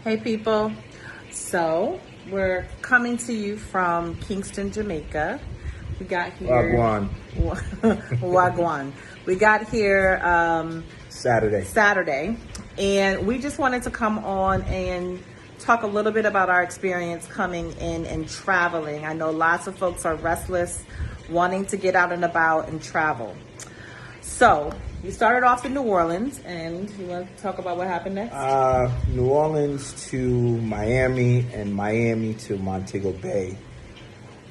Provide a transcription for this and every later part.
Hey people, so we're coming to you from Kingston, Jamaica. We got here Wagwan. Wagwan. We got here Saturday, and we just wanted to come on and talk a little bit about our experience coming in and traveling. I know lots of folks are restless, wanting to get out and about and travel. So we started off in New Orleans, and you want to talk about what happened next? New Orleans to Miami, and Miami to Montego Bay.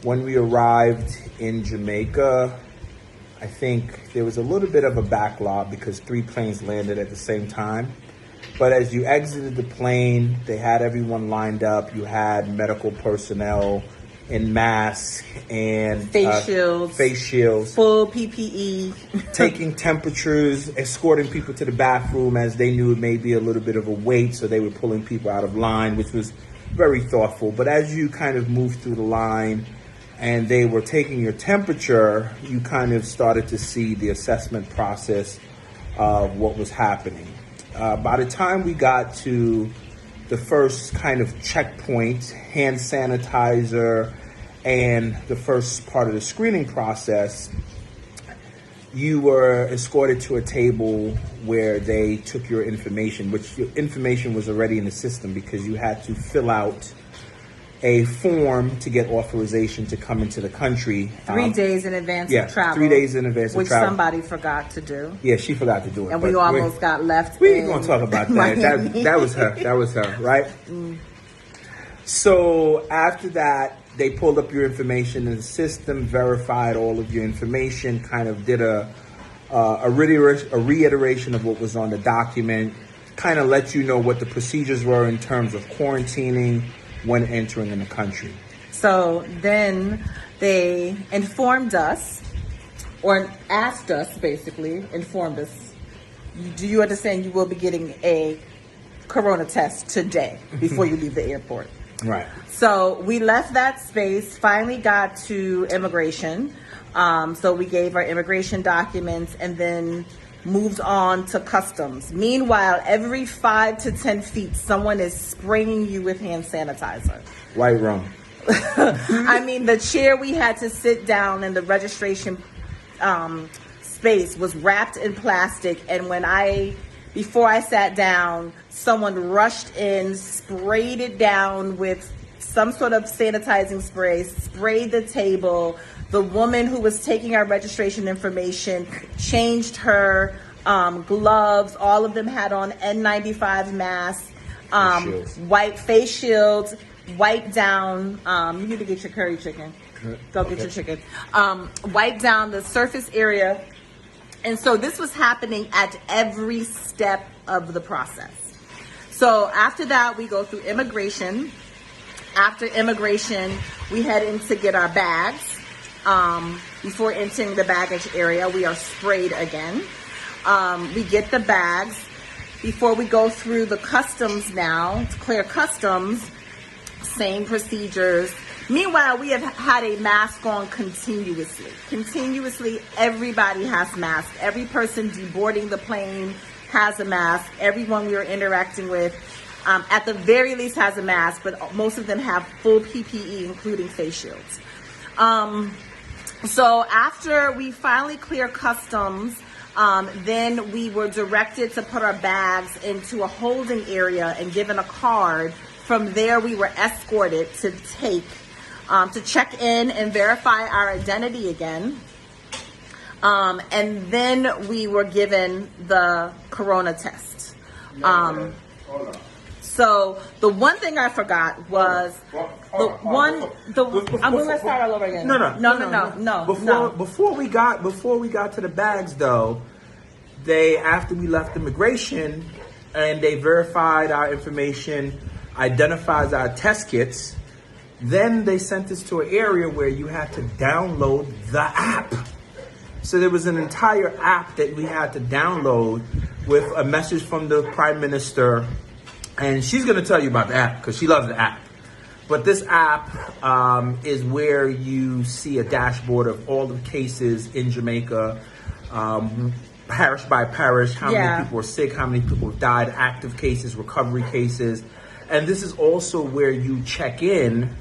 When we arrived in Jamaica, I think there was a little bit of a backlog because 3 planes landed at the same time. But as you exited the plane, they had everyone lined up. You had medical personnel in masks and face shields, full PPE, taking temperatures, escorting people to the bathroom as they knew it may be a little bit of a wait, so they were pulling people out of line, which was very thoughtful. But as you kind of moved through the line and they were taking your temperature, you kind of started to see the assessment process of what was happening. By the time we got to the first kind of checkpoint, hand sanitizer, and the first part of the screening process, you were escorted to a table where they took your information, which your information was already in the system because you had to fill out a form to get authorization to come into the country. 3 days in advance of travel. 3 days in advance of travel. Which somebody forgot to do. Yeah, she forgot to do it. And we almost got left. We ain't going to talk about that. That was her. That was her, right? Mm. So after that, they pulled up your information in the system, verified all of your information, kind of did a reiteration of what was on the document, kind of let you know what the procedures were in terms of quarantining when entering in the country. So then they informed us, or asked us, basically, informed us, do you understand you will be getting a corona test today before you leave the airport? Right. So we left that space, finally got to immigration. So we gave our immigration documents and then moved on to customs. Meanwhile, every 5 to 10 feet, someone is spraying you with hand sanitizer. White rum. I mean, the chair we had to sit down in the registration space was wrapped in plastic. And before I sat down, someone rushed in, sprayed it down with some sort of sanitizing spray, sprayed the table. The woman who was taking our registration information changed her gloves. All of them had on N95 masks, white face shields, wiped down. You need to get your curry chicken. Go get your chicken. Wiped down the surface area. And so this was happening at every step of the process. So after that, we go through immigration. After immigration, we head in to get our bags. Before entering the baggage area, we are sprayed again. We get the bags. Before we go through the customs now, to clear customs, same procedures. Meanwhile, we have had a mask on continuously. Continuously, everybody has masks. Every person deboarding the plane has a mask. Everyone we are interacting with, at the very least, has a mask, but most of them have full PPE, including face shields. So after we finally clear customs, then we were directed to put our bags into a holding area and given a card. From there, we were escorted to check in and verify our identity again. And then we were given the corona test. So the one thing I forgot was I'm going to start all over again. No. Before we got to the bags, though, after we left immigration and they verified our information, identified our test kits, then they sent us to an area where you had to download the app. So there was an entire app that we had to download with a message from the Prime Minister. And she's going to tell you about the app because she loves the app. But this app is where you see a dashboard of all the cases in Jamaica, parish by parish, how many people are sick, how many people have died, active cases, recovery cases. And this is also where you check in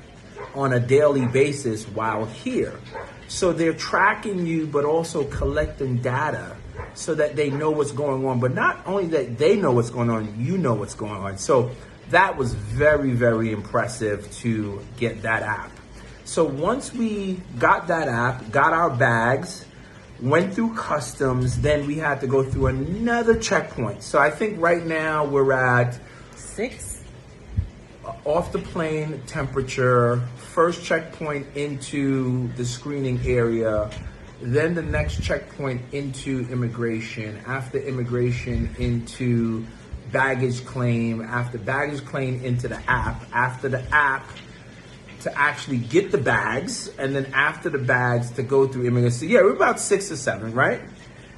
on a daily basis while here. So they're tracking you, but also collecting data so that they know what's going on. But not only that they know what's going on, you know what's going on. So that was very, very impressive to get that app. So once we got that app, got our bags, went through customs, then we had to go through another checkpoint. So I think right now we're at 6. Off the plane temperature, first checkpoint into the screening area, then the next checkpoint into immigration, after immigration into baggage claim, after baggage claim into the app, after the app to actually get the bags, and then after the bags to go through immigration. So yeah, we're about 6 or 7, right?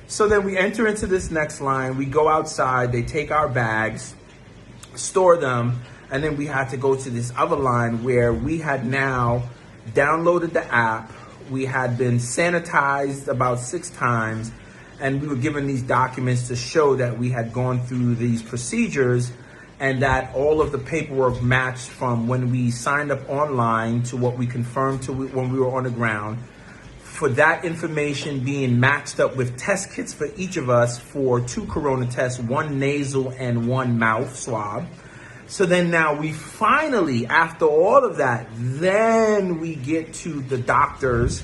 So then we enter into this next line, we go outside, they take our bags, store them, and then we had to go to this other line where we had now downloaded the app. We had been sanitized about 6 times, and we were given these documents to show that we had gone through these procedures and that all of the paperwork matched from when we signed up online to what we confirmed to when we were on the ground. For that information being matched up with test kits for each of us for 2 corona tests, 1 nasal and 1 mouth swab. So then now we finally, after all of that, then we get to the doctors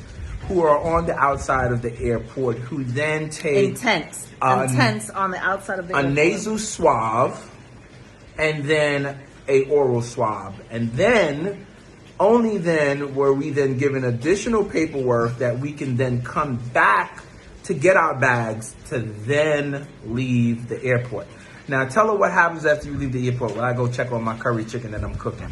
who are on the outside of the airport, who then take intense on the outside of the airport. A nasal swab, and then a oral swab. And then, only then were we then given additional paperwork that we can then come back to get our bags to then leave the airport. Now, tell her what happens after you leave the airport. When I go check on my curry chicken that I'm cooking.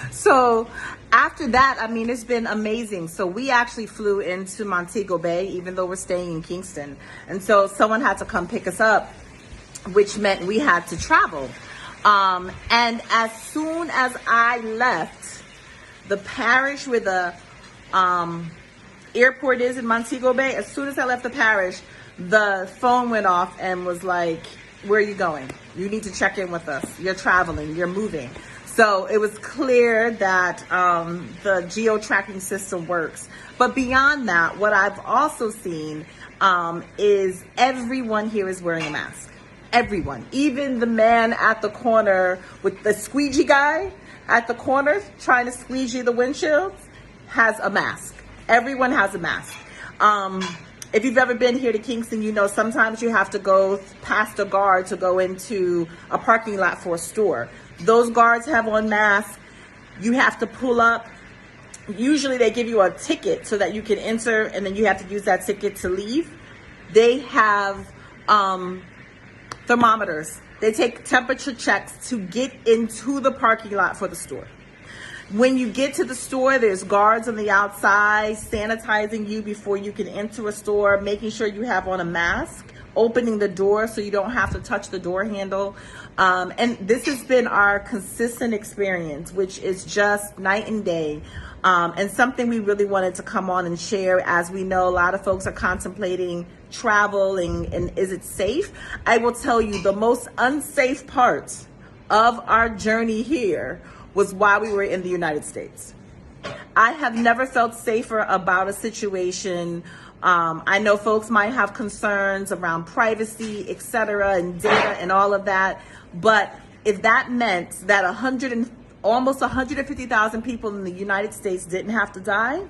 So after that, I mean, it's been amazing. So we actually flew into Montego Bay, even though we're staying in Kingston. And so someone had to come pick us up, which meant we had to travel. And as soon as I left the parish where the airport is in Montego Bay, as soon as I left the parish, the phone went off and was like, where are you going? You need to check in with us. You're traveling, you're moving. So it was clear that the geo-tracking system works. But beyond that, what I've also seen is everyone here is wearing a mask. Everyone, even the man at the corner with the squeegee guy at the corner trying to squeegee the windshield has a mask. Everyone has a mask. If you've ever been here to Kingston, you know sometimes you have to go past a guard to go into a parking lot for a store. Those guards have on masks. You have to pull up. Usually they give you a ticket so that you can enter, and then you have to use that ticket to leave. They have thermometers. They take temperature checks to get into the parking lot for the store. When you get to the store, there's guards on the outside sanitizing you before you can enter a store, making sure you have on a mask, opening the door so you don't have to touch the door handle. And this has been our consistent experience, which is just night and day. And something we really wanted to come on and share, as we know a lot of folks are contemplating travel and is it safe? I will tell you the most unsafe part of our journey here was while we were in the United States. I have never felt safer about a situation. I know folks might have concerns around privacy, etc., and data and all of that. But if that meant that almost 150,000 people in the United States didn't have to die,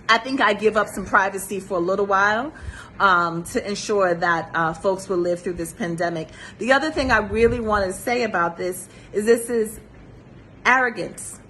I think I give up some privacy for a little while to ensure that folks will live through this pandemic. The other thing I really want to say about this is arrogance.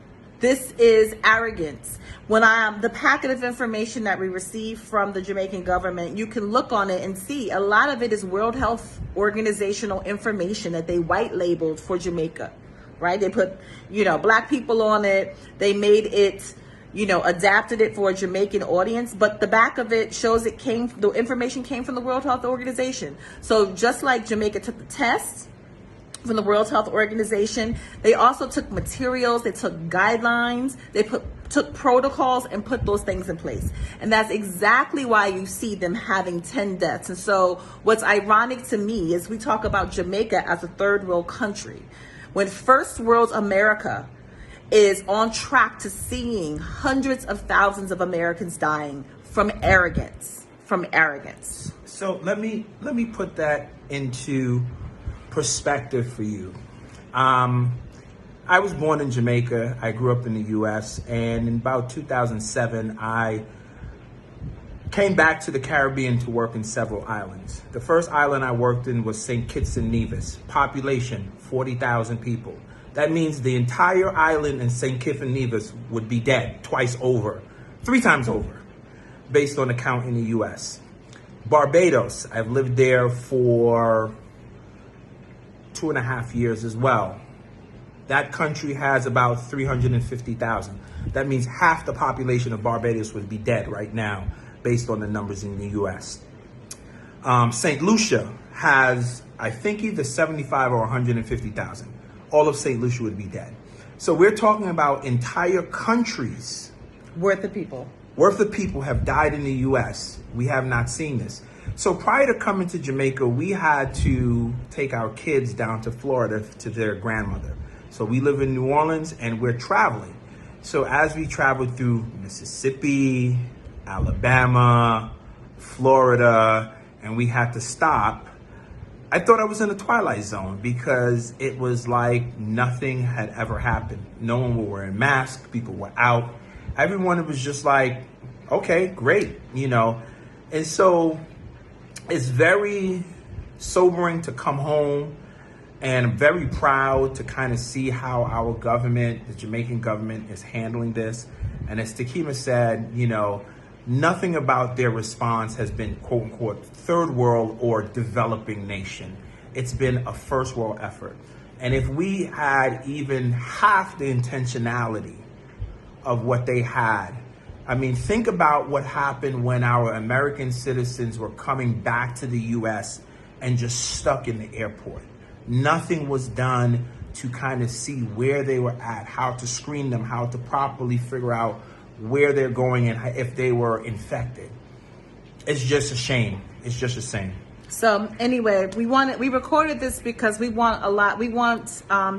This is arrogance. When the packet of information that we received from the Jamaican government, you can look on it and see a lot of it is World Health Organizational information that they white labeled for Jamaica, right? They put, Black people on it. They made it, adapted it for a Jamaican audience, but the back of it shows the information came from the World Health Organization. So just like Jamaica took the test from the World Health Organization, they also took materials, they took guidelines, they took protocols and put those things in place. And that's exactly why you see them having 10 deaths. And so what's ironic to me is we talk about Jamaica as a third world country. when first world America is on track to seeing hundreds of thousands of Americans dying from arrogance, So let me put that into perspective for you. I was born in Jamaica. I grew up in the U.S. and in about 2007, I came back to the Caribbean to work in several islands. The first island I worked in was St. Kitts and Nevis. Population, 40,000 people. That means the entire island in St. Kitts and Nevis would be dead twice over, 3 times over, based on the count in the U.S. Barbados, I've lived there for 2.5 years as well. That country has about 350,000. That means half the population of Barbados would be dead right now, based on the numbers in the U.S. St. Lucia has, I think, either 75 or 150,000. All of St. Lucia would be dead. So we're talking about entire countries worth of people have died in the U.S. We have not seen this. So prior to coming to Jamaica, we had to take our kids down to Florida to their grandmother. So we live in New Orleans and we're traveling. So as we traveled through Mississippi, Alabama, Florida, and we had to stop, I thought I was in the Twilight Zone because it was like nothing had ever happened. No one was wearing masks, people were out. Everyone was just like, okay, great, you know. And so it's very sobering to come home, and I'm very proud to kind of see how our government, the Jamaican government, is handling this. And as Takima said, you know, nothing about their response has been, quote unquote, third world or developing nation. It's been a first world effort. And if we had even half the intentionality of what they had, I mean, think about what happened when our American citizens were coming back to the US and just stuck in the airport. Nothing was done to kind of see where they were at, how to screen them, how to properly figure out where they're going and if they were infected. It's just a shame. It's just a shame. So anyway, we recorded this because we want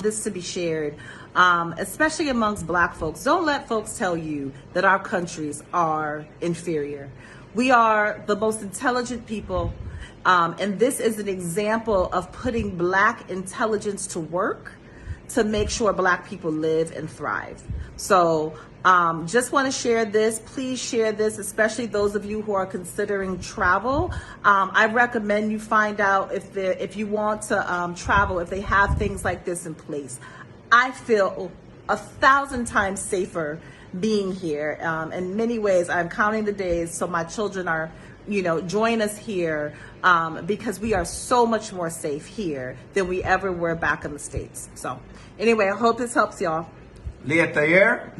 this to be shared, especially amongst Black folks. Don't let folks tell you that our countries are inferior. We are the most intelligent people, and this is an example of putting Black intelligence to work to make sure Black people live and thrive. So just want to share this. Please share this, especially those of you who are considering travel. I recommend you find out if you want to travel, if they have things like this in place. I feel 1,000 times safer being here. In many ways, I'm counting the days so my children are, join us here because we are so much more safe here than we ever were back in the States. So anyway, I hope this helps y'all. Leah Thayer.